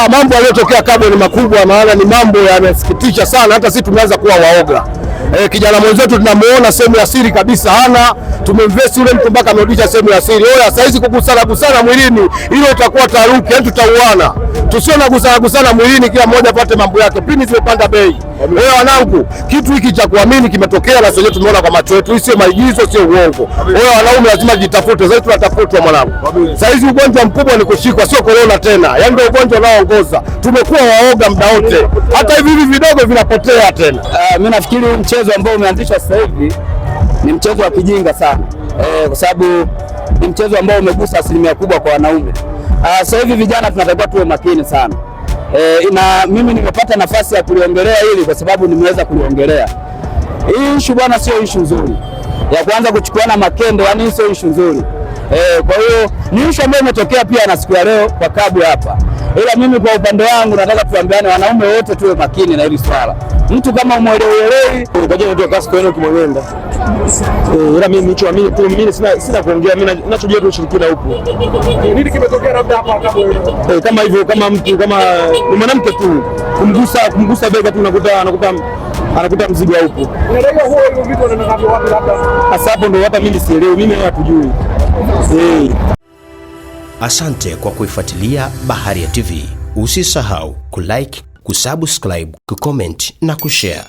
Mambo yaliyotokea Kabwe ni makubwa, maana ni mambo yanasikitisha sana, hata sisi tumeanza kuwa waoga. Kijana mwenzetu tunamuona sehemu ya siri kabisa hana, tumeinvest yule mtu mpaka amerudisha sehemu ya siri. Oya, sasa hizi kugusana mwilini, hilo itakuwa taharuki, yani tutauana. Tusio na gusana mwilini, kila mmoja apate mambo yake. Pini zimepanda bei. Oya wanangu, kitu hiki cha kuamini kimetokea na sisi tumeona kwa macho yetu, sio maigizo, sio uongo. Oya wanaume, lazima jitafute, sasa tunatafutwa mwanangu. Sasa hizi ugonjwa mkubwa ni kushikwa, sio corona tena. Yaani ndio ugonjwa unaoongoza. Tumekuwa waoga muda wote. Hata hivi vidogo vinapotea tena. Mimi nafikiri mchezo ambao umeanzishwa sasa hivi ni mchezo wa kijinga sana. Kwa sababu ni mchezo ambao umegusa asilimia kubwa kwa wanaume. Sasa hivi vijana tunatakiwa tuwe makini sana. Na mimi nimepata nafasi ya kuliongelea hili kwa sababu nimeweza kuliongelea. Hii issue bwana sio issue nzuri. Ya kuanza kuchukuana makende, yani sio issue nzuri. Kwa hiyo ni issue ambayo imetokea pia na siku ya leo kwa Kabwe hapa. Ila mimi kwa upande wangu nataka tuambiane wanaume wote tuwe makini na hili swala. Mtu kama umuelewi ngoja nitoe kasi kwenu kimwenda. Ila mimi nichoamini tu, mimi sina kuongea, mimi ninachojua tu ushirikina upo. Nini kimetokea labda hapa Kabwe? Kama hivyo, kama mtu kama ni mwanamke tu kumgusa bega tu anakuta mzigo upo. Unadaiwa huo hivyo vitu wananavyo wapi labda? Sasa hapo ndio hata mimi sielewi, mimi hatujui. Asante kwa kuifuatilia Baharia TV. Usisahau kulike, kusubscribe, kucomment na kushare.